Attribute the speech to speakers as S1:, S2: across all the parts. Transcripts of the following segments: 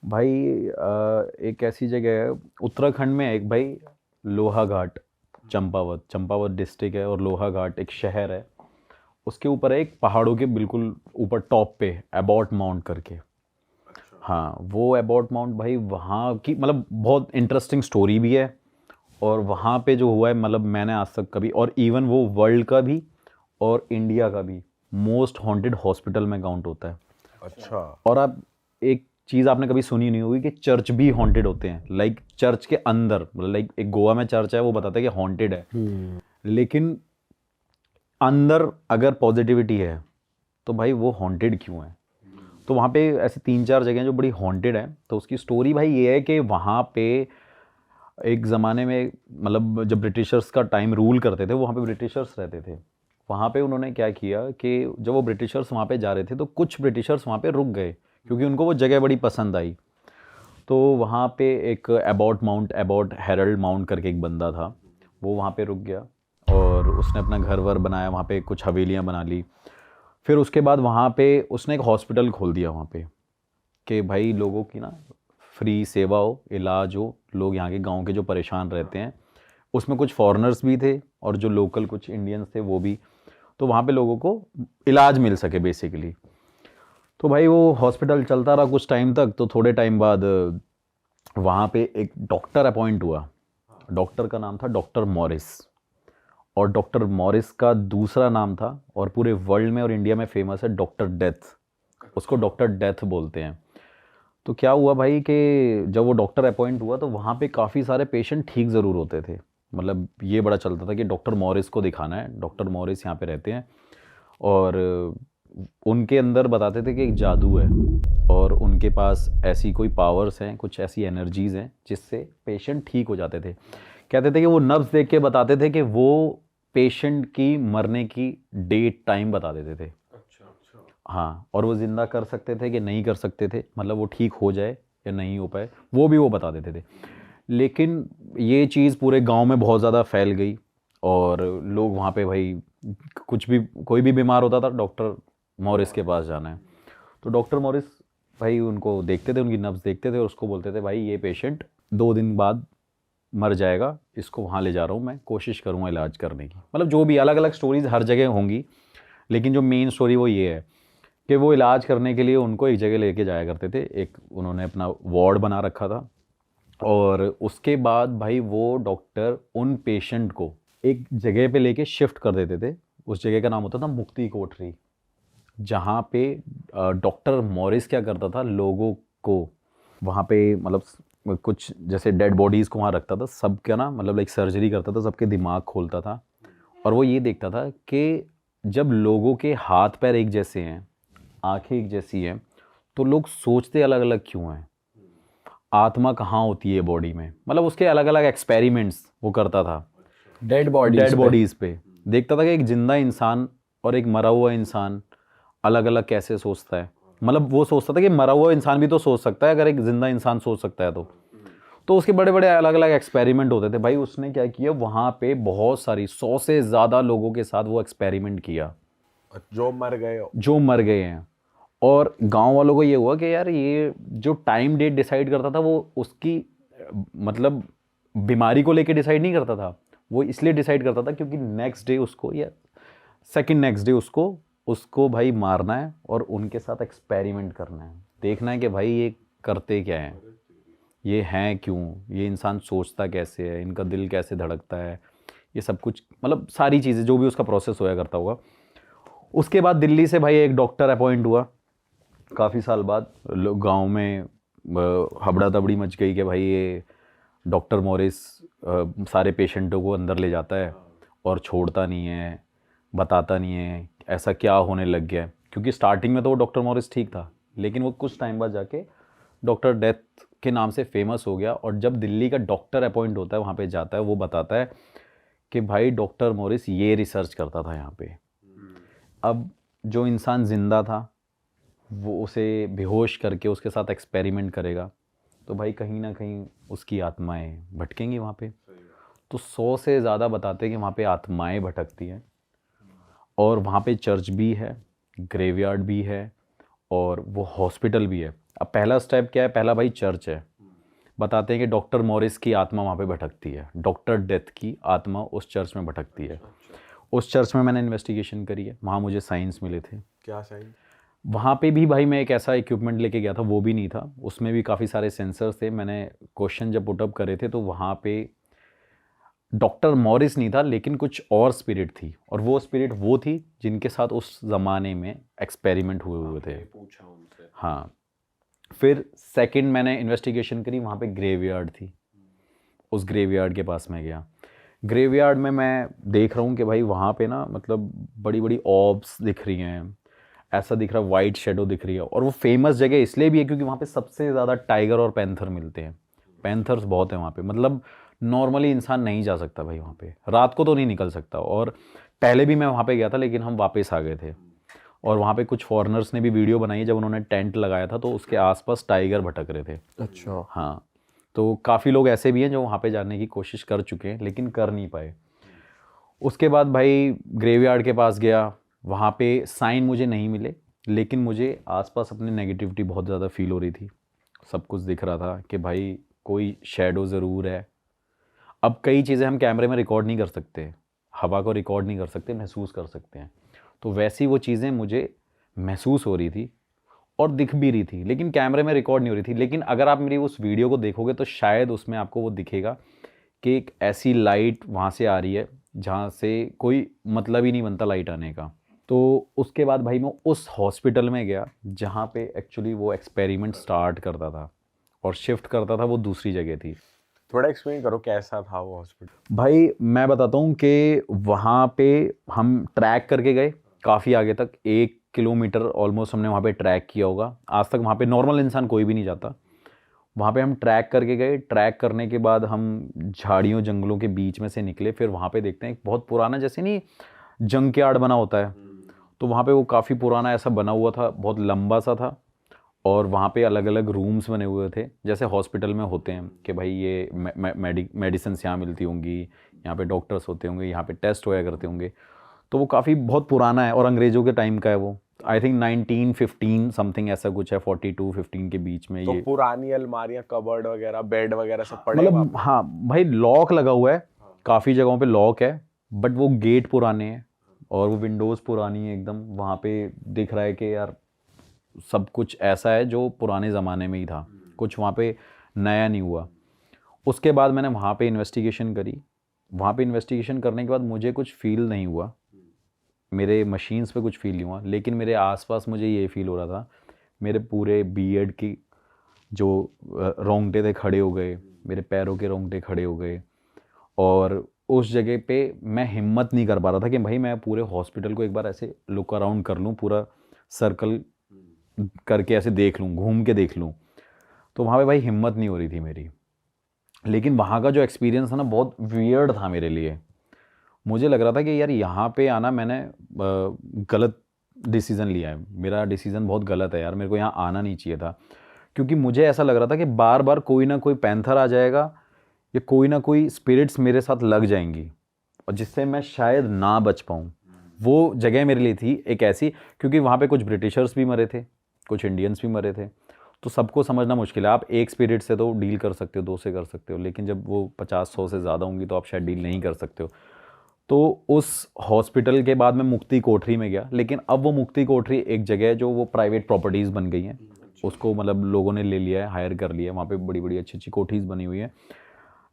S1: भाई एक ऐसी जगह है उत्तराखंड में, एक भाई लोहा घाट, चंपावत चंपावत डिस्ट्रिक्ट है और लोहा घाट एक शहर है। उसके ऊपर है एक पहाड़ों के बिल्कुल ऊपर टॉप पे एबॉट माउंट करके। हाँ, वो एबॉट माउंट भाई वहाँ की मतलब बहुत इंटरेस्टिंग स्टोरी भी है। और वहाँ पे जो हुआ है मतलब मैंने आज तक कभी, और इवन वो वर्ल्ड का भी और इंडिया का भी मोस्ट हॉन्टेड हॉस्पिटल में काउंट होता है।
S2: अच्छा।
S1: और आप एक चीज़ आपने कभी सुनी नहीं होगी कि चर्च भी हॉन्टेड होते हैं। लाइक चर्च के अंदर, मतलब लाइक एक गोवा में चर्च है वो बताते हैं कि हॉन्टेड है, लेकिन अंदर अगर पॉजिटिविटी है तो भाई वो हॉन्टेड क्यों है। तो वहाँ पे ऐसी 3-4 जगह हैं जो बड़ी हॉन्टेड है। तो उसकी स्टोरी भाई ये है कि वहाँ पे एक ज़माने में मतलब जब ब्रिटिशर्स का टाइम रूल करते थे, वहाँ पे ब्रिटिशर्स रहते थे। वहाँ पे उन्होंने क्या किया कि जब वो ब्रिटिशर्स वहाँ पे जा रहे थे तो कुछ ब्रिटिशर्स वहाँ पे रुक गए क्योंकि उनको वो जगह बड़ी पसंद आई। तो वहाँ पे एक एबॉट हेरल्ड माउंट करके एक बंदा था, वो वहाँ पे रुक गया और उसने अपना घर वर बनाया, वहाँ पे कुछ हवेलियाँ बना ली। फिर उसके बाद वहाँ पे उसने एक हॉस्पिटल खोल दिया वहाँ पे कि भाई लोगों की ना फ्री सेवा हो, इलाज हो, लोग यहाँ के गांव के जो परेशान रहते हैं। उसमें कुछ फॉरेनर्स भी थे और जो लोकल कुछ इंडियंस थे वो भी। तो वहाँ पे लोगों को इलाज मिल सके बेसिकली। तो भाई वो हॉस्पिटल चलता रहा कुछ टाइम तक। तो थोड़े टाइम बाद वहाँ पे एक डॉक्टर अपॉइंट हुआ। डॉक्टर का नाम था डॉक्टर मॉरिस। और डॉक्टर मॉरिस का दूसरा नाम था और पूरे वर्ल्ड में और इंडिया में फेमस है डॉक्टर डेथ। उसको डॉक्टर डेथ बोलते हैं। तो क्या हुआ भाई कि जब वो डॉक्टर अपॉइंट हुआ तो वहाँ पे काफ़ी सारे पेशेंट ठीक ज़रूर होते थे। मतलब ये बड़ा चलता था कि डॉक्टर मॉरिस को दिखाना है, डॉक्टर मॉरिस यहाँ पे रहते हैं। और उनके अंदर बताते थे कि एक जादू है और उनके पास ऐसी कोई पावर्स हैं, कुछ ऐसी एनर्जीज़ हैं जिससे पेशेंट ठीक हो जाते थे। कहते थे कि वो नब्ज़ देख के बताते थे कि वो पेशेंट की मरने की डेट टाइम बता देते थे। हाँ, और वो ज़िंदा कर सकते थे कि नहीं कर सकते थे, मतलब वो ठीक हो जाए या नहीं हो पाए, वो भी वो बता देते थे। लेकिन ये चीज़ पूरे गांव में बहुत ज़्यादा फैल गई और लोग वहाँ पे भाई कुछ भी, कोई भी बीमार होता था डॉक्टर मॉरिस के पास जाना है। तो डॉक्टर मॉरिस भाई उनको देखते थे, उनकी नब्ज़ देखते थे और उसको बोलते थे भाई ये पेशेंट 2 दिन बाद मर जाएगा, इसको वहाँ ले जा रहा हूँ, मैं कोशिश करूँगा इलाज करने की। मतलब जो भी अलग अलग स्टोरीज़ हर जगह होंगी, लेकिन जो मेन स्टोरी वो ये है कि वो इलाज करने के लिए उनको एक जगह लेके जाया करते थे। एक उन्होंने अपना वार्ड बना रखा था और उसके बाद भाई वो डॉक्टर उन पेशेंट को एक जगह पे लेके शिफ्ट कर देते थे। उस जगह का नाम होता था मुक्ति कोठरी। जहाँ पे डॉक्टर मॉरिस क्या करता था, लोगों को वहाँ पे मतलब कुछ जैसे डेड बॉडीज़ को वहाँ रखता था, सबका ना मतलब लाइक सर्जरी करता था, सबके दिमाग खोलता था। और वो ये देखता था कि जब लोगों के हाथ पैर एक जैसे हैं, आंखें एक जैसी हैं, तो लोग सोचते अलग अलग क्यों हैं, आत्मा कहाँ होती है बॉडी में। मतलब उसके अलग अलग एक्सपेरिमेंट्स वो करता था
S2: डेड बॉडीज
S1: डेड
S2: पे।
S1: बॉडीज़ पे। देखता था कि एक जिंदा इंसान और एक मरा हुआ इंसान अलग अलग कैसे सोचता है। मतलब वो सोचता था कि मरा हुआ इंसान भी तो सोच सकता है अगर एक जिंदा इंसान सोच सकता है तो उसके बड़े बड़े अलग अलग एक्सपेरिमेंट होते थे। भाई उसने क्या किया, वहाँ पे बहुत सारी 100 से ज़्यादा लोगों के साथ वो एक्सपेरिमेंट किया
S2: जो मर गए हो।
S1: जो मर गए हैं। और गांव वालों को ये हुआ कि यार ये जो टाइम डेट डिसाइड करता था वो उसकी मतलब बीमारी को लेके डिसाइड नहीं करता था, वो इसलिए डिसाइड करता था क्योंकि नेक्स्ट डे उसको या सेकंड नेक्स्ट डे उसको उसको भाई मारना है और उनके साथ एक्सपेरिमेंट करना है, देखना है कि भाई ये करते क्या है, ये हैं क्यों, ये इंसान सोचता कैसे है, इनका दिल कैसे धड़कता है, ये सब कुछ मतलब सारी चीज़ें जो भी उसका प्रोसेस होया करता होगा। उसके बाद दिल्ली से भाई एक डॉक्टर अपॉइंट हुआ काफ़ी साल बाद। लोग गांव में हबड़ा दबड़ी मच गई कि भाई ये डॉक्टर मॉरिस सारे पेशेंटों को अंदर ले जाता है और छोड़ता नहीं है, बताता नहीं है ऐसा क्या होने लग गया है। क्योंकि स्टार्टिंग में तो वो डॉक्टर मॉरिस ठीक था, लेकिन वो कुछ टाइम बाद जाके डॉक्टर डेथ के नाम से फेमस हो गया। और जब दिल्ली का डॉक्टर अपॉइंट होता है वहाँ पे जाता है, वो बताता है कि भाई डॉक्टर मॉरिस ये रिसर्च करता था यहाँ पे। अब जो इंसान ज़िंदा था वो उसे बेहोश करके उसके साथ एक्सपेरिमेंट करेगा, तो भाई कहीं ना कहीं उसकी आत्माएं भटकेंगी वहाँ पे। तो 100 से ज़्यादा बताते हैं कि वहाँ पे आत्माएं भटकती हैं। और वहाँ पे चर्च भी है, ग्रेवयार्ड भी है और वो हॉस्पिटल भी है। अब पहला स्टेप क्या है, पहला भाई चर्च है। बताते हैं कि डॉक्टर मॉरिस की आत्मा वहाँ पे भटकती है, डॉक्टर डेथ की आत्मा उस चर्च में भटकती है। उस चर्च में मैंने इन्वेस्टिगेशन करी है, वहाँ मुझे साइंस मिले थे।
S2: क्या साइन?
S1: वहाँ पे भी भाई मैं एक ऐसा इक्विपमेंट लेके गया था, वो भी नहीं था, उसमें भी काफ़ी सारे सेंसर्स थे। मैंने क्वेश्चन जब पुटअप करे थे तो वहाँ पे डॉक्टर मॉरिस नहीं था, लेकिन कुछ और स्पिरिट थी, और वो स्पिरिट वो थी जिनके साथ उस ज़माने में एक्सपेरिमेंट हुए थे।
S2: पूछा उनसे।
S1: हाँ। फिर सेकंड मैंने इन्वेस्टिगेशन करी, वहाँ पे ग्रेवयार्ड थी। उस ग्रेवयार्ड के पास मैं गया। ग्रेवयार्ड में मैं देख रहा हूँ कि भाई वहाँ पे ना मतलब बड़ी बड़ी ऑब्स दिख रही हैं, ऐसा दिख रहा है, वाइट शेडो दिख रही है। और वो फेमस जगह इसलिए भी है क्योंकि वहाँ पे सबसे ज़्यादा टाइगर और पैंथर मिलते हैं। पैंथर्स बहुत हैं वहाँ पे, मतलब नॉर्मली इंसान नहीं जा सकता भाई वहाँ पे, रात को तो नहीं निकल सकता। और पहले भी मैं वहाँ पे गया था, लेकिन हम वापस आ गए थे। और वहाँ पे कुछ फॉरेनर्स ने भी वीडियो बनाई है, जब उन्होंने टेंट लगाया था तो उसके आसपास टाइगर भटक रहे थे।
S2: अच्छा।
S1: हाँ, तो काफ़ी लोग ऐसे भी हैं जो वहाँ पे जाने की कोशिश कर चुके हैं लेकिन कर नहीं पाए। उसके बाद भाई ग्रेवयार्ड के पास गया, वहाँ पे साइन मुझे नहीं मिले, लेकिन मुझे आसपास अपनी नेगेटिविटी बहुत ज़्यादा फील हो रही थी। सब कुछ दिख रहा था कि भाई कोई शेडो ज़रूर है। अब कई चीज़ें हम कैमरे में रिकॉर्ड नहीं कर सकते, हवा को रिकॉर्ड नहीं कर सकते, महसूस कर सकते हैं। तो वैसी वो चीज़ें मुझे महसूस हो रही थी और दिख भी रही थी, लेकिन कैमरे में रिकॉर्ड नहीं हो रही थी। लेकिन अगर आप मेरी उस वीडियो को देखोगे तो शायद उसमें आपको वो दिखेगा कि एक ऐसी लाइट वहाँ से आ रही है जहाँ से कोई मतलब ही नहीं बनता लाइट आने का। तो उसके बाद भाई मैं उस हॉस्पिटल में गया जहाँ पे एक्चुअली वो एक्सपेरिमेंट स्टार्ट करता था और शिफ्ट करता था, वो दूसरी जगह थी।
S2: थोड़ा एक्सप्लेन करो कैसा था वो हॉस्पिटल।
S1: भाई मैं बताता हूँ कि वहाँ पे हम ट्रैक करके गए काफ़ी आगे तक, 1 किलोमीटर ऑलमोस्ट हमने वहाँ पे ट्रैक किया होगा। आज तक वहाँ पे नॉर्मल इंसान कोई भी नहीं जाता। वहाँ पे हम ट्रैक करके गए, ट्रैक करने के बाद हम झाड़ियों जंगलों के बीच में से निकले। फिर वहाँ पे देखते हैं एक बहुत पुराना, जैसे नहीं जंक यार्ड बना होता है, तो वहाँ पे वो काफ़ी पुराना ऐसा बना हुआ था, बहुत लंबा सा था। और वहाँ पे अलग अलग रूम्स बने हुए थे, जैसे हॉस्पिटल में होते हैं कि भाई ये मेडिसिन यहाँ मिलती होंगी, यहाँ पे डॉक्टर्स होते होंगे, यहाँ पे टेस्ट होया करते होंगे। तो वो काफ़ी बहुत पुराना है और अंग्रेज़ों के टाइम का है वो। आई थिंक 1915 समथिंग ऐसा कुछ है, 42-15 के बीच में
S2: तो
S1: ये।
S2: पुरानी अलमारियां, कबर्ड वगैरह, बेड वगैरह सब पड़े हैं वहाँ
S1: मतलब
S2: पे?
S1: हाँ भाई, लॉक लगा हुआ है, काफ़ी जगहों पे लॉक है, बट वो गेट पुराने हैं और वो विंडोज़ पुरानी है एकदम। वहाँ पे दिख रहा है कि यार सब कुछ ऐसा है जो पुराने ज़माने में ही था, कुछ वहाँ पे नया नहीं हुआ। उसके बाद मैंने वहाँ पे इन्वेस्टिगेशन करी। वहाँ पे इन्वेस्टिगेशन करने के बाद मुझे कुछ फील नहीं हुआ, मेरे मशीन्स पे कुछ फील नहीं हुआ, लेकिन मेरे आसपास मुझे ये फील हो रहा था, मेरे पूरे बीएड की जो रोंगटे थे खड़े हो गए, मेरे पैरों के रोंगटे खड़े हो गए। और उस जगह पे मैं हिम्मत नहीं कर पा रहा था कि भाई मैं पूरे हॉस्पिटल को एक बार ऐसे लुक अराउंड कर लूँ, पूरा सर्कल करके ऐसे देख लूँ, घूम के देख लूँ। तो वहाँ पे भाई हिम्मत नहीं हो रही थी मेरी। लेकिन वहाँ का जो एक्सपीरियंस था ना, बहुत वियर्ड था मेरे लिए। मुझे लग रहा था कि यार यहाँ पे आना मैंने गलत डिसीज़न लिया है, मेरा डिसीज़न बहुत गलत है यार, मेरे को यहाँ आना नहीं चाहिए था। क्योंकि मुझे ऐसा लग रहा था कि बार बार कोई ना कोई पैंथर आ जाएगा या कोई ना कोई स्पिरिट्स मेरे साथ लग जाएंगी और जिससे मैं शायद ना बच पाऊँ। वो जगह मेरे लिए थी एक ऐसी, क्योंकि वहाँ पे कुछ ब्रिटिशर्स भी मरे थे, कुछ इंडियंस भी मरे थे। तो सबको समझना मुश्किल है। आप एक स्पिरिट से तो डील कर सकते हो, 2 से कर सकते हो, लेकिन जब वो 50-100 से ज़्यादा होंगी तो आप शायद डील नहीं कर सकते हो। तो उस हॉस्पिटल के बाद मैं मुक्ति कोठरी में गया, लेकिन अब वो मुक्ति कोठरी एक जगह है जो वो प्राइवेट प्रॉपर्टीज़ बन गई हैं, उसको मतलब लोगों ने ले लिया है, हायर कर लिया है। वहाँ पे बड़ी बड़ी अच्छी अच्छी कोठीज़ बनी हुई हैं,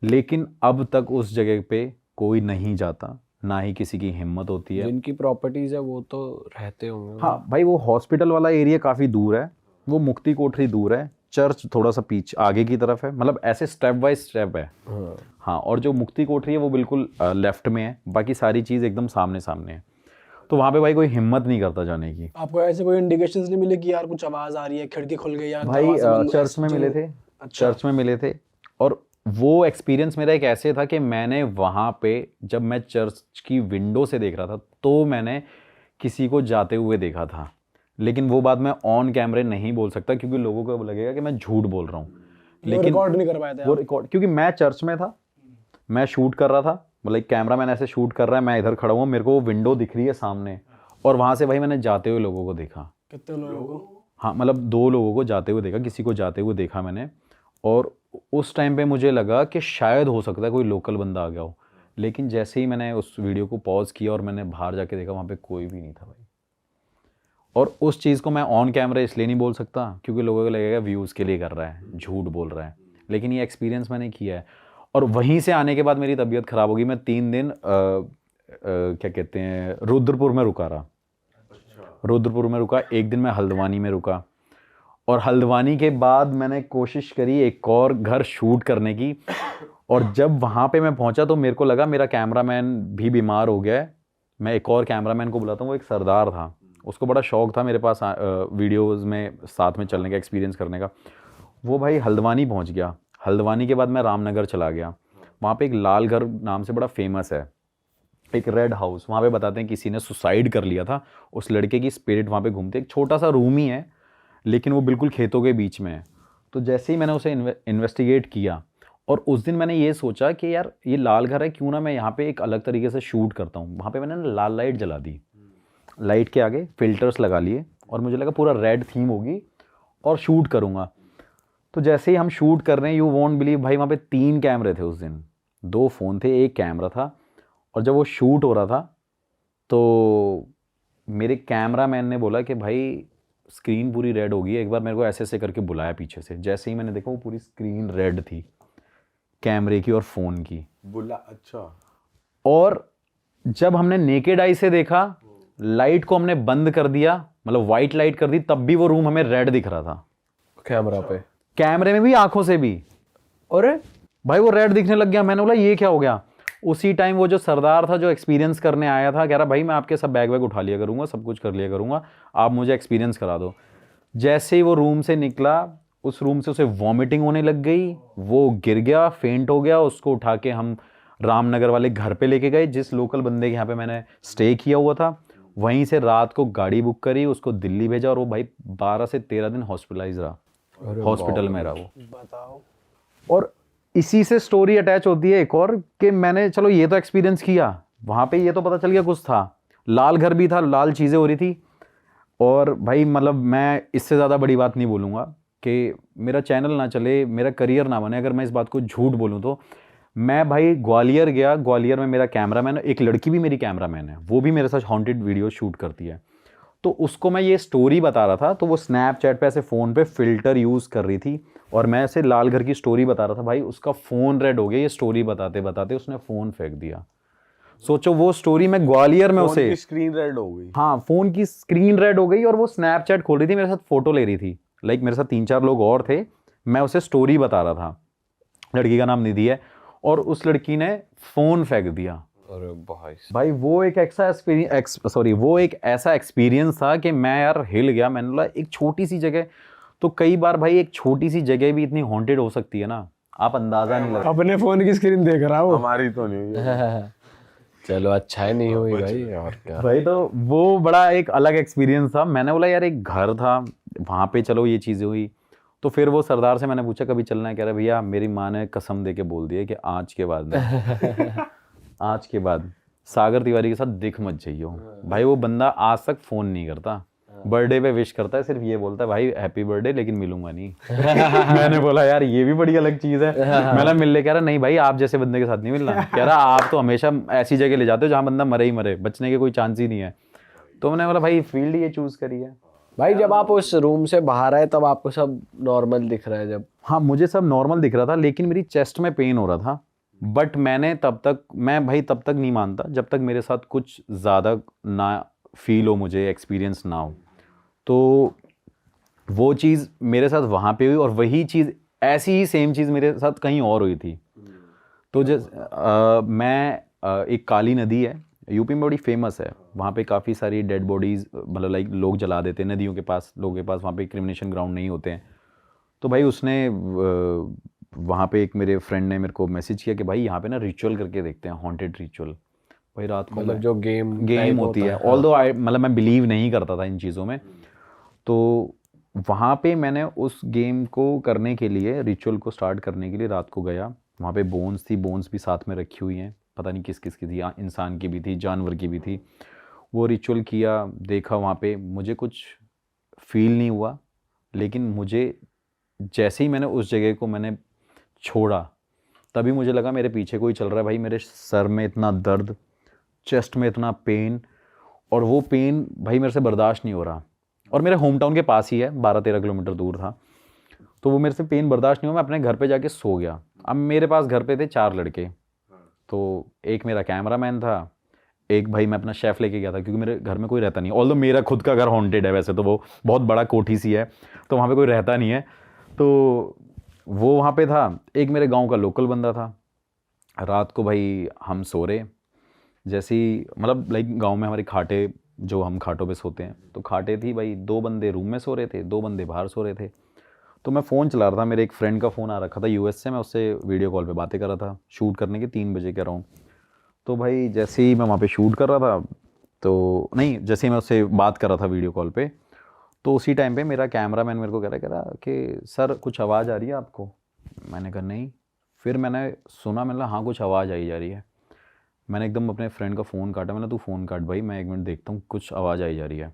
S1: लेकिन अब तक उस जगह पे कोई नहीं जाता, ना ही किसी की हिम्मत होती है।
S3: जिनकी प्रॉपर्टीज है वो तो रहते होंगे।
S1: हाँ भाई, वो हॉस्पिटल वाला एरिया काफ़ी दूर है, वो मुक्ति कोठरी दूर है, चर्च थोड़ा सा पीछे आगे की तरफ है, मतलब ऐसे स्टेप बाय स्टेप है। हाँ, और जो मुक्ति कोठरी है वो बिल्कुल लेफ्ट में है, बाकी सारी चीज़ एकदम सामने सामने है। तो वहाँ पे भाई कोई हिम्मत नहीं करता जाने की।
S3: आपको ऐसे कोई इंडिकेशंस नहीं मिले कि यार कुछ आवाज आ रही है, खिड़की खुल गई या
S1: भाई
S3: दरवाजा बंद,
S1: चर्च में मिले थे, चर्च में मिले थे। और वो एक्सपीरियंस मेरा एक ऐसे था कि मैंने वहाँ पे जब मैं चर्च की विंडो से देख रहा था तो मैंने किसी को जाते हुए देखा था, लेकिन वो बात मैं ऑन कैमरे नहीं बोल सकता क्योंकि लोगों को लगेगा कि मैं झूठ बोल रहा हूँ।
S3: लेकिन रिकॉर्ड नहीं कर पाए थे
S1: वो
S3: आप?
S1: रिकॉर्ड, क्योंकि मैं चर्च में था, मैं शूट कर रहा था, मतलब कैमरा मैन ऐसे शूट कर रहा है, मैं इधर खड़ा हुआ, मेरे को वो विंडो दिख रही है सामने, और वहाँ से भाई मैंने जाते हुए लोगों को देखा।
S3: कितने लोगों को?
S1: हाँ मतलब 2 लोगों को जाते हुए देखा, किसी को जाते हुए देखा मैंने, और उस टाइम पे मुझे लगा कि शायद हो सकता है कोई लोकल बंदा आ गया हो, लेकिन जैसे ही मैंने उस वीडियो को पॉज किया और मैंने बाहर जाके देखा, वहाँ पे कोई भी नहीं था भाई। और उस चीज़ को मैं ऑन कैमरा इसलिए नहीं बोल सकता क्योंकि लोगों को लगेगा व्यूज़ के लिए कर रहा है, झूठ बोल रहा है, लेकिन ये एक्सपीरियंस मैंने किया है। और वहीं से आने के बाद मेरी तबीयत ख़राब हो गई। मैं 3 दिन क्या कहते हैं, रुद्रपुर में रुका रहा। रुद्रपुर में रुका, एक दिन मैं हल्द्वानी में रुका, और हल्द्वानी के बाद मैंने कोशिश करी एक और घर शूट करने की। और जब वहाँ पे मैं पहुँचा तो मेरे को लगा मेरा कैमरामैन भी बीमार हो गया है। मैं एक और कैमरामैन को बुलाता हूँ, वो एक सरदार था, उसको बड़ा शौक था मेरे पास वीडियोज़ में साथ में चलने का, एक्सपीरियंस करने का। वो भाई हल्द्वानी पहुँच गया। हल्द्वानी के बाद मैं रामनगर चला गया। वहाँ पे एक लाल घर नाम से बड़ा फेमस है, एक रेड हाउस। वहाँ पे बताते हैं किसी ने सुसाइड कर लिया था, उस लड़के की स्पिरिट वहाँ पे घूमती है। एक छोटा सा रूम ही है, लेकिन वो बिल्कुल खेतों के बीच में है। तो जैसे ही मैंने उसे इन्वेस्टिगेट किया, और उस दिन मैंने ये सोचा कि यार ये लाल घर है, क्यों ना मैं यहाँ पे एक अलग तरीके से शूट करता हूँ। वहाँ पे मैंने ना लाल लाइट जला दी, लाइट के आगे फिल्टर्स लगा लिए, और मुझे लगा पूरा रेड थीम होगी और शूट करूँगा। तो जैसे ही हम शूट कर रहे हैं, यू वॉन्ट बिलीव भाई, वहाँ पे 3 कैमरे थे उस दिन, 2 फ़ोन थे, 1 कैमरा था। और जब वो शूट हो रहा था तो मेरे कैमरामैन ने बोला कि भाई स्क्रीन पूरी रेड हो गई है, एक बार मेरे को ऐसे ऐसे करके बुलाया पीछे से। जैसे ही मैंने देखा, वो पूरी स्क्रीन रेड थी, कैमरे की और फ़ोन की।
S2: बुला, अच्छा।
S1: और जब हमने नेकेड आई से देखा, लाइट को हमने बंद कर दिया, मतलब वाइट लाइट कर दी, तब भी वो रूम हमें रेड दिख रहा था
S3: कैमरा पे,
S1: कैमरे में भी, आंखों से भी।
S3: अरे
S1: भाई वो रेड दिखने लग गया। मैंने बोला ये क्या हो गया। उसी टाइम वो जो सरदार था, जो एक्सपीरियंस करने आया था, कह रहा भाई मैं आपके सब बैग वैग उठा लिया करूँगा, सब कुछ कर लिया करूँगा, आप मुझे एक्सपीरियंस करा दो। जैसे ही वो रूम से निकला, उस रूम से उसे वॉमिटिंग होने लग गई, वो गिर गया, फेंट हो गया। उसको उठा के हम रामनगर वाले घर पे लेके गए, जिस लोकल बंदे के यहाँ पे मैंने स्टे किया हुआ था। वहीं से रात को गाड़ी बुक करी, उसको दिल्ली भेजा, और वो भाई 12 से 13 दिन हॉस्पिटलाइज रहा, हॉस्पिटल में रहा वो।
S3: बताओ।
S1: और इसी से स्टोरी अटैच होती है एक और, कि मैंने चलो ये तो एक्सपीरियंस किया, वहाँ पे ये तो पता चल गया कुछ था, लाल घर भी था, लाल चीज़ें हो रही थी। और भाई मतलब मैं इससे ज़्यादा बड़ी बात नहीं बोलूँगा कि मेरा चैनल ना चले, मेरा करियर ना बने अगर मैं इस बात को झूठ बोलूँ तो। मैं भाई ग्वालियर गया, ग्वालियर में मेरा कैमरामैन, एक लड़की भी मेरी कैमरामैन है, वो भी मेरे साथ हॉन्टेड वीडियो शूट करती है। तो उसको मैं ये स्टोरी बता रहा था, तो वो स्नैपचैट पे ऐसे फ़ोन पे फ़िल्टर यूज़ कर रही थी, और मैं ऐसे लाल घर की स्टोरी बता रहा था। भाई उसका फ़ोन रेड हो गया, ये स्टोरी बताते बताते उसने फ़ोन फेंक दिया। सोचो वो स्टोरी मैं ग्वालियर में उसे,
S2: स्क्रीन रेड हो गई।
S1: हाँ फ़ोन की स्क्रीन रेड हो गई, और वो स्नैपचैट खोल रही थी, मेरे साथ फ़ोटो ले रही थी। लाइक मेरे साथ 3-4 लोग और थे, मैं उसे स्टोरी बता रहा था। लड़की का नाम निधि है, और उस लड़की ने फ़ोन फेंक दिया।
S2: अरे
S1: भाई वो एक ऐसा एक्सपीरियंस था कि मैं यार हिल गया। मैंने बोला एक छोटी सी जगह, तो कई बार भाई एक छोटी सी जगह भी इतनी हॉन्टेड हो सकती है ना, आप अंदाज़ा नहीं लगा।
S3: अपने फोन की स्क्रीन देख रहा हो।
S2: हमारी तो नहीं हुई।
S3: चलो अच्छा है नहीं हुई भाई, और क्या।
S1: भाई तो वो बड़ा एक अलग एक्सपीरियंस था। मैंने बोला यार एक घर था वहाँ पे, चलो ये चीज़ें हुई। तो फिर वो सरदार से मैंने पूछा कभी चलना है, कह रहा भैया मेरी माँ ने कसम दे के बोल दिया कि आज के बाद ना आज के बाद सागर तिवारी के साथ दिख मत जाइयो। भाई वो बंदा आज तक फ़ोन नहीं करता, बर्थडे पे विश करता है, सिर्फ ये बोलता है भाई हैप्पी बर्थडे, लेकिन मिलूंगा नहीं। मैंने बोला यार ये भी बड़ी अलग चीज़ है। मैंने मिल ले, कह रहा नहीं भाई आप जैसे बंदे के साथ नहीं मिलना। कह रहा आप तो हमेशा ऐसी जगह ले जाते हो जहाँ बंदा मरे ही मरे, बचने के कोई चांस ही नहीं है। तो मैंने बोला भाई फील्ड ये चूज़ करी है।
S3: भाई जब आप उस रूम से बाहर आए तब आपको सब नॉर्मल दिख रहा है? जब
S1: हाँ मुझे सब नॉर्मल दिख रहा था, लेकिन मेरी चेस्ट में पेन हो रहा था। बट मैं तब तक नहीं मानता जब तक मेरे साथ कुछ ज़्यादा ना फील हो, मुझे एक्सपीरियंस ना हो। तो वो चीज़ मेरे साथ वहाँ पे हुई, और वही चीज़ ऐसी ही सेम चीज़ मेरे साथ कहीं और हुई थी। तो एक काली नदी है यूपी में, बड़ी फेमस है। वहाँ पे काफ़ी सारी डेड बॉडीज़, मतलब लाइक लोग जला देते हैं नदियों के पास, लोगों के पास वहाँ पे क्रिमिनेशन ग्राउंड नहीं होते हैं। तो भाई उसने वहाँ पे एक मेरे फ्रेंड ने मेरे को मैसेज किया कि भाई यहाँ पे ना रिचुअल करके देखते हैं, हॉन्टेड रिचुअल। भाई रात को
S3: मतलब जो
S1: गेम होती है, ऑल्दो मतलब मैं बिलीव नहीं करता था इन चीज़ों में। तो वहाँ पे मैंने उस गेम को करने के लिए, रिचुअल को स्टार्ट करने के लिए रात को गया। वहाँ पे बोन्स थी, बोन्स भी साथ में रखी हुई हैं, पता नहीं किस किस की थी, इंसान की भी थी, जानवर की भी थी। वो रिचुअल किया, देखा वहाँ पे, मुझे कुछ फील नहीं हुआ। लेकिन मुझे जैसे ही मैंने उस जगह को मैंने छोड़ा तभी मुझे लगा मेरे पीछे कोई चल रहा है भाई। मेरे सर में इतना दर्द, चेस्ट में इतना पेन, और वो पेन भाई मेरे से बर्दाश्त नहीं हो रहा। और मेरे होम टाउन के पास ही है, 12-13 किलोमीटर दूर था, तो वो मेरे से पेन बर्दाश्त नहीं हुआ। मैं अपने घर पे जाके सो गया। अब मेरे पास घर पे थे 4 लड़के, तो एक मेरा कैमरामैन था, एक भाई मैं अपना शेफ़ लेके गया था क्योंकि मेरे घर में कोई रहता नहीं। ऑल्दो मेरा खुद का घर हॉन्टेड है वैसे तो, वो बहुत बड़ा कोठी सी है, तो वहाँ पे कोई रहता नहीं है, तो वो वहाँ पे था। एक मेरे गांव का लोकल बंदा था। रात को भाई हम सो रहे, जैसे ही मतलब लाइक गांव में हमारी खाटे, जो हम खाटों पे सोते हैं, तो खाटे थी भाई, 2 बंदे रूम में सो रहे थे, 2 बंदे बाहर सो रहे थे। तो मैं फ़ोन चला रहा था, मेरे एक फ्रेंड का फ़ोन आ रखा था यूएस से, मैं उससे वीडियो कॉल पे बातें कर रहा था शूट करने के 3 बजे के अराउंड। तो भाई जैसे ही मैं वहाँ पे शूट कर रहा था, तो नहीं, जैसे ही मैं उससे बात कर रहा था वीडियो कॉल पे, तो उसी टाइम पे मेरा कैमरामैन मेरे को कह रहा कि सर कुछ आवाज़ आ रही है आपको? मैंने कहा नहीं। फिर मैंने सुना, मैंने हाँ कुछ आवाज़ आई जा रही है। मैंने एकदम अपने फ्रेंड का फ़ोन काटा, मैंने तू फ़ोन काट भाई, मैं 1 मिनट देखता हूँ, कुछ आवाज़ आई जा रही है।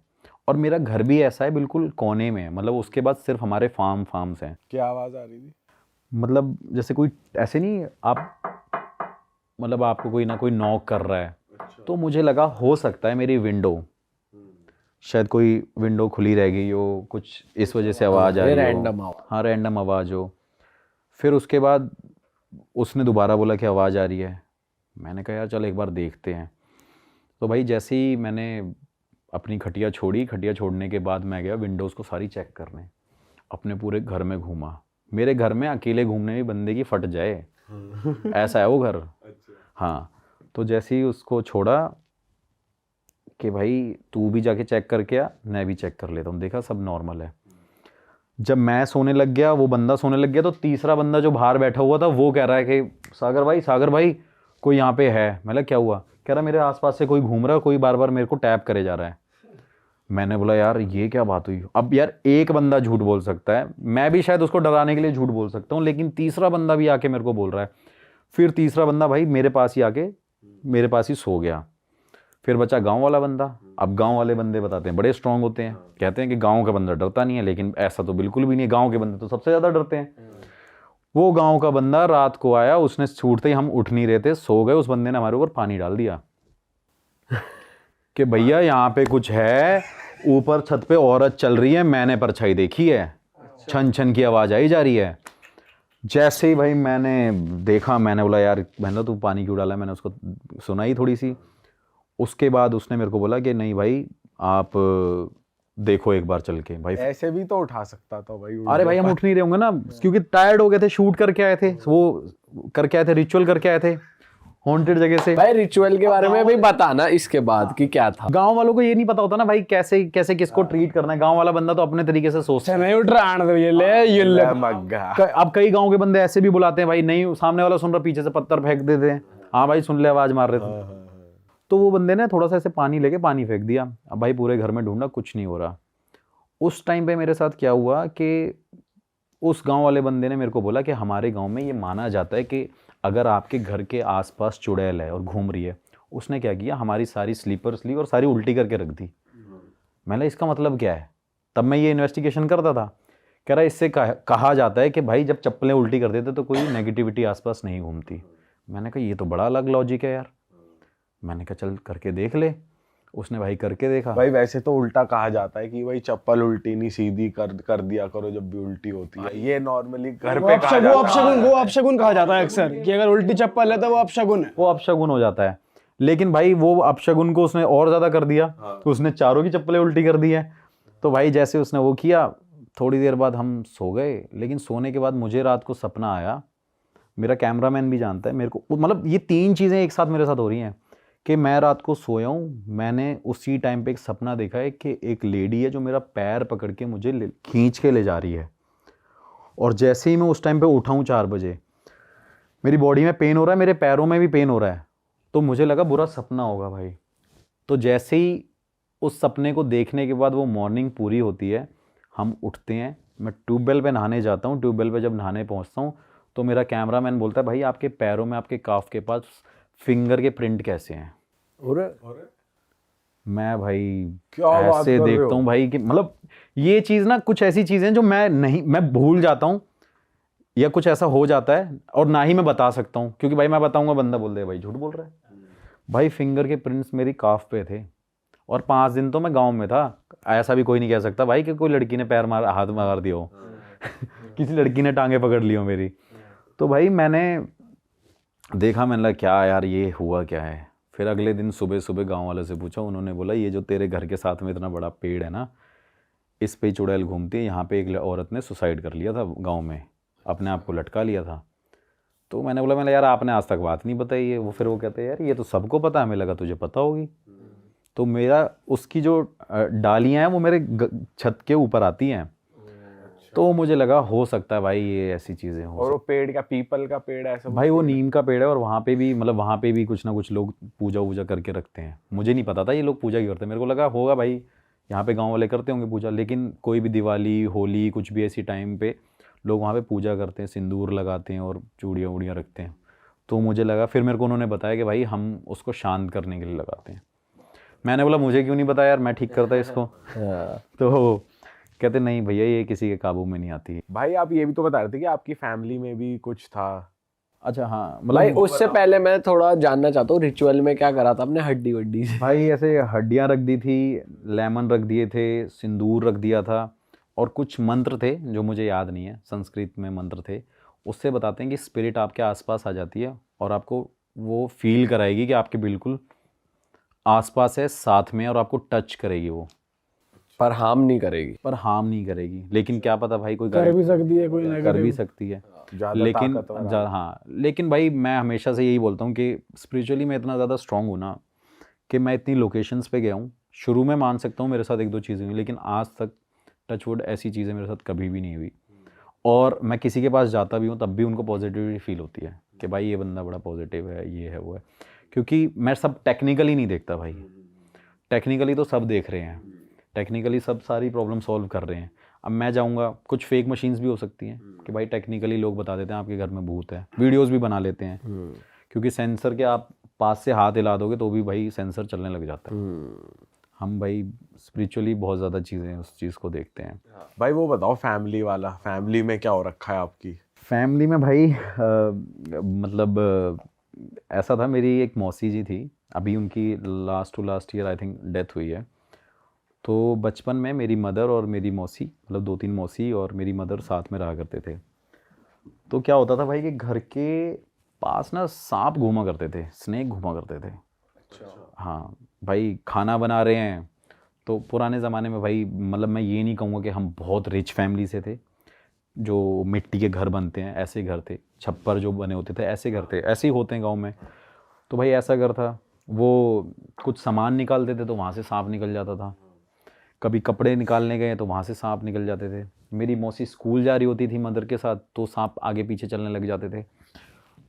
S1: और मेरा घर भी ऐसा है बिल्कुल कोने में है, मतलब उसके बाद सिर्फ हमारे फार्म्स हैं।
S2: क्या आवाज आ रही थी?
S1: मतलब जैसे कोई ऐसे नहीं, आप मतलब आपको कोई ना कोई नॉक कर रहा है, तो मुझे लगा हो सकता है मेरी विंडो, शायद कोई विंडो खुली रह गई हो, कुछ इस वजह से आवाज़ आ रही हो।
S3: रैंडम आवाज़।
S1: हाँ, रैंडम आवाज़ हो। फिर उसके बाद उसने दोबारा बोला कि आवाज़ आ रही है। मैंने कहा यार चल एक बार देखते हैं। तो भाई जैसे ही मैंने अपनी खटिया छोड़ी, खटिया छोड़ने के बाद मैं गया विंडोज़ को सारी चेक करने, अपने पूरे घर में घूमा। मेरे घर में अकेले घूमने में बंदे की फट जाए ऐसा है वो घर। हाँ, तो जैसे ही उसको छोड़ा कि भाई तू भी जाके चेक करके आ, मैं भी चेक कर लेता हूँ, देखा सब नॉर्मल है। जब मैं सोने लग गया, वो बंदा सोने लग गया, तो तीसरा बंदा जो बाहर बैठा हुआ था वो कह रहा है कि सागर भाई कोई यहाँ पे है। मतलब क्या हुआ? कह रहा मेरे आसपास से कोई घूम रहा है, कोई बार बार मेरे को टैप करे जा रहा है। मैंने बोला यार ये क्या बात हुई? अब यार एक बंदा झूठ बोल सकता है, मैं भी शायद उसको डराने के लिए झूठ बोल सकता हूँ, लेकिन तीसरा बंदा भी आके मेरे को बोल रहा है। फिर तीसरा बंदा भाई मेरे पास ही आके मेरे पास ही सो गया। फिर बचा गांव वाला बंदा। अब गांव वाले बंदे बताते हैं बड़े स्ट्रांग होते हैं, कहते हैं कि गांव का बंदा डरता नहीं है, लेकिन ऐसा तो बिल्कुल भी नहीं है, गांव के बंदे तो सबसे ज़्यादा डरते हैं। वो गांव का बंदा रात को आया, उसने छूटते ही, हम उठ नहीं रहे थे, सो गए, उस बंदे ने हमारे ऊपर पानी डाल दिया कि भैया यहाँ पे कुछ है, ऊपर छत पे औरत चल रही है, मैंने परछाई देखी है, छन छन की आवाज़ आई जा रही है। जैसे ही भाई मैंने देखा, मैंने बोला यार मैंने तू पानी क्यों डाला, मैंने उसको सुनाई थोड़ी सी। उसके बाद उसने मेरे को बोला कि नहीं भाई आप देखो एक बार चल के। भाई
S2: ऐसे भी तो उठा सकता था भाई।
S1: अरे भाई हम उठ नहीं रहे होंगे ना, क्योंकि टायर्ड हो गए थे, शूट करके आए थे, वो करके आए थे, रिचुअल करके आए थे हॉन्टेड जगह से।
S3: भाई रिचुअल के बारे में भी बताना इसके बाद कि क्या था।
S1: गांव वालों को ये नहीं पता होता ना भाई कैसे कैसे किसको ट्रीट करना है। गांव वाला बंदा तो अपने तरीके से सोचता है।
S4: नहीं उठ रहा आने दो, ये ले
S2: मग्गा।
S1: अब कई गांव के बंदे ऐसे भी बुलाते हैं भाई, नहीं सामने वाला सुन रहा, पीछे से पत्थर फेंक देते हैं, हाँ भाई सुन ले, आवाज मार रहे थे। तो वो बंदे ने थोड़ा सा ऐसे पानी लेके पानी फेंक दिया। अब भाई पूरे घर में ढूंढा, कुछ नहीं हो रहा। उस टाइम पे मेरे साथ क्या हुआ कि उस गांव वाले बंदे ने मेरे को बोला कि हमारे गांव में ये माना जाता है कि अगर आपके घर के आसपास चुड़ैल है और घूम रही है। उसने क्या किया, हमारी सारी स्लीपर्स ली और सारी उल्टी करके रख दी। मैंने इसका मतलब क्या है? तब मैं ये इन्वेस्टिगेशन करता था। कह रहा इससे कहा जाता है कि भाई जब चप्पलें उल्टी कर देते तो कोई नेगेटिविटी आसपास नहीं घूमती। मैंने कहा ये तो बड़ा अलग लॉजिक है यार। मैंने कहा चल करके देख ले। उसने भाई करके देखा।
S2: भाई वैसे तो उल्टा कहा जाता है कि भाई चप्पल उल्टी नहीं सीधी कर दिया करो जब भी उल्टी होती है। ये नॉर्मली घर पे कहा जाता है।
S4: वो अपशगुन कहा जाता है अक्सर कि अगर उल्टी चप्पल है तो वो अपशगुन है।
S1: वो अपशगुन हो जाता है। लेकिन भाई वो अपशगुन को उसने और ज्यादा कर दिया। तो उसने चारों की चप्पलें उल्टी कर दी है। तो भाई जैसे उसने वो किया, थोड़ी देर बाद हम सो गए। लेकिन सोने के बाद मुझे रात को सपना आया, मेरा कैमरामैन भी जानता है मेरे को, मतलब ये 3 चीज़ें एक साथ मेरे साथ हो रही हैं कि मैं रात को सोया हूँ, मैंने उसी टाइम पे एक सपना देखा है कि एक लेडी है जो मेरा पैर पकड़ के मुझे खींच के ले जा रही है। और जैसे ही मैं उस टाइम पे उठा हूँ 4 बजे, मेरी बॉडी में पेन हो रहा है, मेरे पैरों में भी पेन हो रहा है। तो मुझे लगा बुरा सपना होगा भाई। तो जैसे ही उस सपने को देखने के बाद वो मॉर्निंग पूरी होती है, हम उठते हैं, मैं ट्यूबवेल पे नहाने जाता हूँ। ट्यूबवेल पे जब नहाने पहुँचता हूँ तो मेरा कैमरामैन बोलता है भाई आपके पैरों में, आपके काफ के पास फिंगर के प्रिंट कैसे हैं? मैं भाई
S2: क्या बात
S1: ऐसे
S2: कर रहे
S1: देखता
S2: हो?
S1: हूँ भाई कि मतलब ये चीज़ ना, कुछ ऐसी चीज़ें जो मैं भूल जाता हूँ, या कुछ ऐसा हो जाता है और ना ही मैं बता सकता हूँ, क्योंकि भाई मैं बताऊंगा बंदा बोल दे भाई झूठ बोल रहा है। भाई फिंगर के प्रिंट्स मेरी काफ पे थे, और 5 दिन तो मैं गांव में था। ऐसा भी कोई नहीं कह सकता भाई कि कोई लड़की ने पैर मार हाथ मार दिया हो किसी लड़की ने टांगे पकड़ ली हो मेरी। तो भाई मैंने देखा, मैंने लगा क्या यार ये हुआ क्या है। फिर अगले दिन सुबह सुबह गांव वाले से पूछा, उन्होंने बोला ये जो तेरे घर के साथ में इतना बड़ा पेड़ है ना, इस पे ही चुड़ैल घूमती है, यहाँ पे एक औरत ने सुसाइड कर लिया था गांव में, अपने आप को लटका लिया था। तो मैंने यार आपने आज तक बात नहीं बताई है। फिर वो कहते हैं यार ये तो सबको पता है, हमें लगा तुझे पता होगी। तो मेरा उसकी जो डालियाँ हैं वो मेरे छत के ऊपर आती हैं, तो मुझे लगा हो सकता है भाई ये ऐसी चीज़ें हो।
S2: और वो पेड़ का, पीपल का पेड़ है ऐसा?
S1: भाई वो नीम का पेड़ है, और वहाँ पे भी मतलब वहाँ पे भी कुछ ना कुछ लोग पूजा वूजा करके रखते हैं। मुझे नहीं पता था ये लोग पूजा क्यों करते हैं, मेरे को लगा होगा भाई यहाँ पे गांव वाले करते होंगे पूजा, लेकिन कोई भी दिवाली होली कुछ भी ऐसी टाइम पे लोग वहाँ पे पूजा करते हैं, सिंदूर लगाते हैं और चूड़ियाँ वूड़ियाँ रखते हैं। तो मुझे लगा, फिर मेरे को उन्होंने बताया कि भाई हम उसको शांत करने के लिए लगाते हैं। मैंने बोला मुझे क्यों नहीं बताया यार, मैं ठीक करता इसको। तो कहते नहीं भैया ये किसी के काबू में नहीं आती।
S2: भाई आप ये भी तो बता रहे थे कि आपकी फैमिली में भी कुछ था।
S1: अच्छा हाँ,
S3: भाई
S1: मतलब
S3: उससे पहले मैं थोड़ा जानना चाहता हूँ, रिचुअल में क्या करा था आपने हड्डी वड्डी से?
S1: भाई ऐसे हड्डियाँ रख दी थी, लेमन रख दिए थे, सिंदूर रख दिया था, और कुछ मंत्र थे जो मुझे याद नहीं है, संस्कृत में मंत्र थे। उससे बताते हैं कि स्पिरिट आपके आसपास आ जाती है और आपको वो फील कराएगी कि आपके बिल्कुल आसपास है, साथ में, और आपको टच करेगी वो,
S3: पर हार्म नहीं करेगी।
S1: पर हार्म नहीं करेगी। लेकिन क्या पता भाई कोई
S4: कर भी सकती है कोई
S1: कर भी
S4: नेगेटिव।
S1: सकती है,
S2: ज्यादा
S1: लेकिन
S2: ताकतवर है।
S1: हाँ, लेकिन भाई मैं हमेशा से यही बोलता हूँ कि स्पिरिचुअली मैं इतना ज़्यादा स्ट्रांग हूँ ना कि मैं इतनी लोकेशंस पे गया हूँ। शुरू में मान सकता हूँ मेरे साथ 1-2 चीज़ें हुई, लेकिन आज तक टचवुड ऐसी चीज़ें मेरे साथ कभी भी नहीं हुई। और मैं किसी के पास जाता भी हूँ तब भी उनको पॉजिटिविटी फील होती है कि भाई ये बंदा बड़ा पॉजिटिव है, ये है वो है। क्योंकि मैं सब टेक्निकली नहीं देखता भाई, टेक्निकली तो सब देख रहे हैं, टेक्निकली सब सारी प्रॉब्लम सॉल्व कर रहे हैं। अब मैं जाऊंगा, कुछ फेक मशीन्स भी हो सकती हैं कि भाई टेक्निकली लोग बता देते हैं आपके घर में भूत है, वीडियोस भी बना लेते हैं, क्योंकि सेंसर के आप पास से हाथ हिला दोगे तो भी भाई सेंसर चलने लग जाता है। हम भाई स्पिरिचुअली बहुत ज़्यादा चीज़ें उस चीज़ को देखते हैं।
S2: भाई वो बताओ फैमिली वाला, फैमिली में क्या हो रखा है आपकी?
S1: फैमिली में भाई मतलब ऐसा था, मेरी एक मौसी जी थी, अभी उनकी last to last year I think death हुई है। तो बचपन में मेरी मदर और मेरी मौसी, मतलब 2-3 मौसी और मेरी मदर साथ में रहा करते थे। तो क्या होता था भाई कि घर के पास ना सांप घूमा करते थे, स्नेक घूमा करते थे। हाँ भाई, खाना बना रहे हैं तो पुराने ज़माने में भाई, मतलब मैं ये नहीं कहूँगा कि हम बहुत रिच फैमिली से थे, जो मिट्टी के घर बनते हैं ऐसे घर थे, छप्पर जो बने होते थे ऐसे घर थे, ऐसे ही होते हैं गांव में। तो भाई ऐसा घर था, वो कुछ सामान निकालते थे तो वहाँ से सांप निकल जाता था, कभी कपड़े निकालने गए तो वहाँ से सांप निकल जाते थे। मेरी मौसी स्कूल जा रही होती थी मदर के साथ तो सांप आगे पीछे चलने लग जाते थे।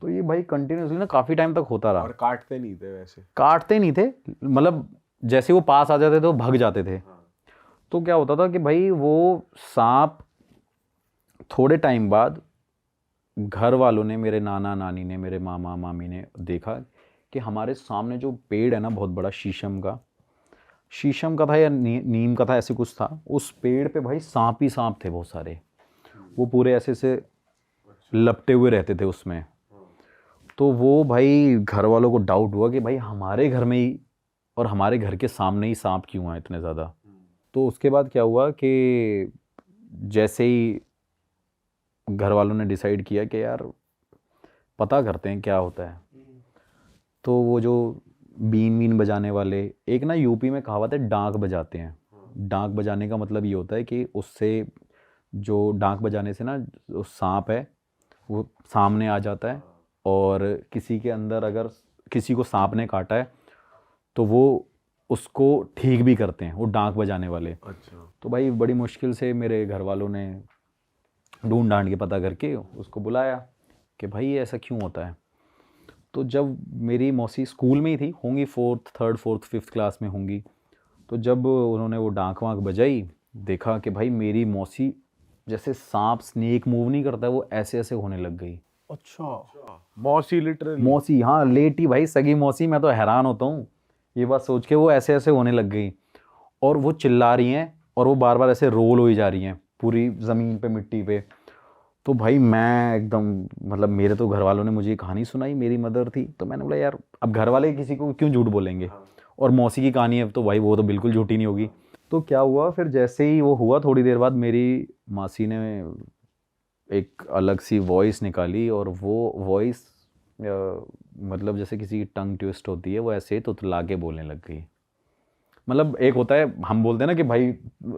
S1: तो ये भाई कंटिन्यूसली ना काफ़ी टाइम तक होता रहा।
S2: और काटते नहीं थे वैसे?
S1: काटते नहीं थे, मतलब जैसे वो पास आ जाते थे वो भाग जाते थे। तो क्या होता था कि भाई वो सांप थोड़े टाइम बाद घर वालों ने, मेरे नाना नानी ने, मेरे मामा मामी ने देखा कि हमारे सामने जो पेड़ है ना बहुत बड़ा, शीशम का था या नीम का था, ऐसे कुछ था, उस पेड़ पे भाई सांप ही सांप थे बहुत सारे, वो पूरे ऐसे से लपटे हुए रहते थे उसमें। तो वो भाई घर वालों को डाउट हुआ कि भाई हमारे घर में ही और हमारे घर के सामने ही सांप क्यों हैं इतने ज़्यादा। तो उसके बाद क्या हुआ कि जैसे ही घर वालों ने डिसाइड किया कि यार पता करते हैं क्या होता है, तो वो जो बीन बजाने वाले, एक ना यूपी में कहावत है डांक बजाते हैं। डांक बजाने का मतलब ये होता है कि उससे, जो डांक बजाने से ना जो सांप है वो सामने आ जाता है, और किसी के अंदर अगर किसी को सांप ने काटा है तो वो उसको ठीक भी करते हैं वो डांक बजाने वाले।
S2: अच्छा।
S1: तो भाई बड़ी मुश्किल से मेरे घर वालों ने ढूंढ ढांड के पता करके उसको बुलाया कि भाई ये ऐसा क्यों होता है। तो जब मेरी मौसी स्कूल में ही थी, होंगी 4th 3rd 4th 5th class में होंगी, तो जब उन्होंने वो डांक वाँक बजाई, देखा कि भाई मेरी मौसी जैसे सांप स्नेक मूव नहीं करता वो ऐसे ऐसे होने लग गई।
S4: अच्छा।
S2: मौसी लिटरली?
S1: मौसी हाँ, लेटी भाई, सगी मौसी। मैं तो हैरान होता हूँ ये बात सोच के वो ऐसे ऐसे होने लग गई और वो चिल्ला रही हैं और वो बार बार ऐसे रोल हो जा रही हैं पूरी ज़मीन पे, मिट्टी पे। तो भाई मैं एकदम, मतलब मेरे तो घर वालों ने मुझे ये कहानी सुनाई, मेरी मदर थी, तो मैंने बोला यार अब घर वाले किसी को क्यों झूठ बोलेंगे, और मौसी की कहानी है तो भाई वो तो बिल्कुल झूठी नहीं होगी। तो क्या हुआ फिर, जैसे ही वो हुआ थोड़ी देर बाद मेरी मासी ने एक अलग सी वॉइस निकाली और वो वॉइस मतलब जैसे किसी की टंग ट्विस्ट होती है वो ऐसे तुतला के बोलने लग गई। मतलब एक होता है, हम बोलते हैं ना कि भाई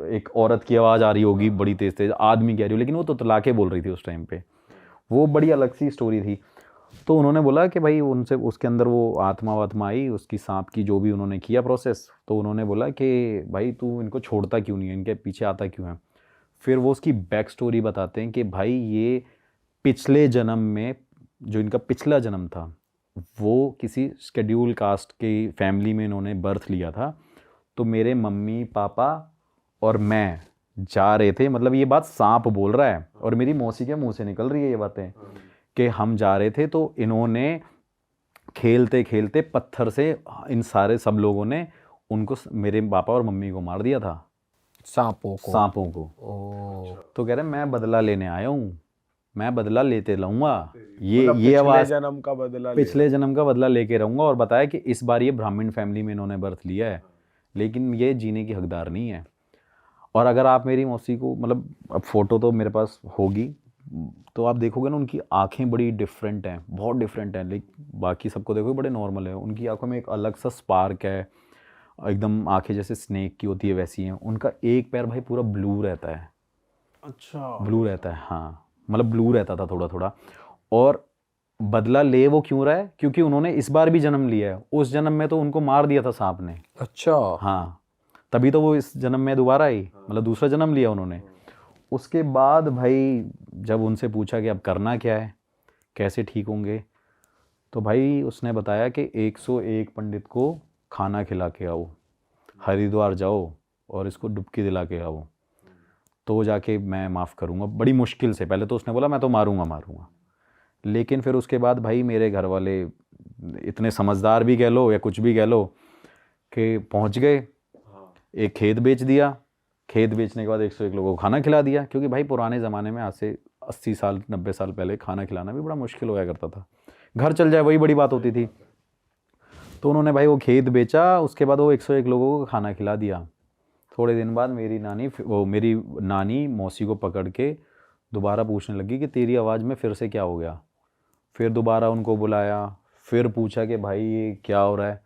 S1: एक औरत की आवाज़ आ रही होगी बड़ी तेज तेज, आदमी कह रही हो, लेकिन वो तुतला के बोल रही थी उस टाइम पे। वो बड़ी अलग सी स्टोरी थी। तो उन्होंने बोला कि भाई उनसे उसके अंदर वो आत्मा वात्मा आई उसकी, सांप की, जो भी उन्होंने किया प्रोसेस। तो उन्होंने बोला कि भाई तू इनको छोड़ता क्यों नहीं है, इनके पीछे आता क्यों है। फिर वो उसकी बैक स्टोरी बताते हैं कि भाई ये पिछले जन्म में, जो इनका पिछला जन्म था वो किसी शेड्यूल कास्ट की फैमिली में इन्होंने बर्थ लिया था। तो मेरे मम्मी पापा और मैं जा रहे थे, मतलब ये बात सांप बोल रहा है और मेरी मौसी के मुंह से निकल रही है ये बातें, कि हम जा रहे थे तो इन्होंने खेलते खेलते पत्थर से इन सारे सब लोगों ने उनको, मेरे पापा और मम्मी को मार दिया था,
S3: सांपों को।
S1: तो कह रहे मैं बदला लेने आया हूँ, मैं बदला लेते रहूँगा,
S2: मतलब
S1: ये आवाज़
S2: जन्म का बदला
S1: पिछले जन्म का बदला लेके रहूँगा। और बताया कि इस बार ये ब्राह्मण फैमिली में इन्होंने बर्थ लिया है, लेकिन ये जीने की हकदार नहीं है। और अगर आप मेरी मौसी को, मतलब अब फ़ोटो तो मेरे पास होगी, तो आप देखोगे ना उनकी आंखें बड़ी डिफरेंट हैं, बहुत डिफरेंट हैं। लेकिन बाकी सबको देखोगे बड़े नॉर्मल है, उनकी आंखों में एक अलग सा स्पार्क है, एकदम आंखें जैसे स्नेक की होती है वैसी हैं। उनका एक पैर भाई पूरा ब्लू रहता है।
S4: अच्छा,
S1: ब्लू रहता है, हाँ, मतलब ब्लू रहता था थोड़ा थोड़ा। और बदला ले वो क्यों रहा है, क्योंकि उन्होंने इस बार भी जन्म लिया है, उस जन्म में तो उनको मार दिया था सांप ने।
S3: अच्छा,
S1: हाँ, तभी तो वो इस जन्म में दोबारा आई, मतलब दूसरा जन्म लिया उन्होंने। उसके बाद भाई जब उनसे पूछा कि अब करना क्या है, कैसे ठीक होंगे, तो भाई उसने बताया कि 101 पंडित को खाना खिला के आओ, हरिद्वार जाओ और इसको डुबकी दिला के आओ, तो जाके मैं माफ़ करूँगा, बड़ी मुश्किल से। पहले तो उसने बोला मैं तो मारूँगा, लेकिन फिर उसके बाद भाई मेरे घर वाले इतने समझदार भी कह लो या कुछ भी कह लो कि पहुँच गए, एक खेत बेच दिया, खेत बेचने के बाद 101 लोगों को खाना खिला दिया। क्योंकि भाई पुराने ज़माने में आज से 80 साल 90 साल पहले खाना खिलाना भी बड़ा मुश्किल होया करता था, घर चल जाए वही बड़ी बात होती थी। तो उन्होंने भाई वो खेत बेचा, उसके बाद वो 101 लोगों को खाना खिला दिया। थोड़े दिन बाद मेरी नानी मौसी को पकड़ के दोबारा पूछने लगी कि तेरी आवाज़ में फिर से क्या हो गया। फिर दोबारा उनको बुलाया, फिर पूछा कि भाई ये क्या हो रहा है।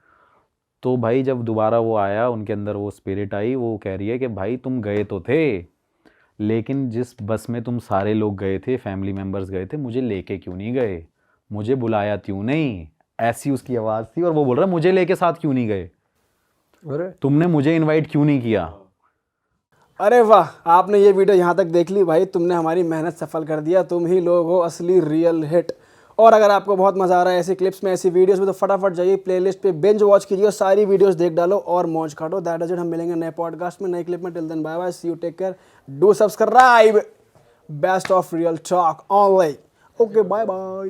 S1: तो भाई जब दोबारा वो आया, उनके अंदर वो स्पिरिट आई, वो कह रही है कि भाई तुम गए तो थे, लेकिन जिस बस में तुम सारे लोग गए थे, फैमिली मेम्बर्स गए थे, मुझे लेके क्यों नहीं गए, मुझे बुलाया क्यों नहीं, ऐसी उसकी आवाज़ थी। और वो बोल रहा मुझे लेके साथ क्यों नहीं गए,
S3: अरे
S1: तुमने मुझे इनवाइट क्यों नहीं किया।
S4: अरे वाह, आपने ये वीडियो यहाँ तक देख ली भाई, तुमने हमारी मेहनत सफल कर दिया। तुम ही लोग हो असली रियल हिट। और अगर आपको बहुत मजा आ रहा है ऐसी क्लिप्स में, ऐसी वीडियोस में, तो फटाफट जाइए प्लेलिस्ट पे बिंज वॉच कीजिए, सारी वीडियोस देख डालो और मौज काटो। That is it. हम मिलेंगे नए पॉडकास्ट में, नई क्लिप में। Till then bye bye, see you, take care, do subscribe. Best of real talk online. Okay, bye bye.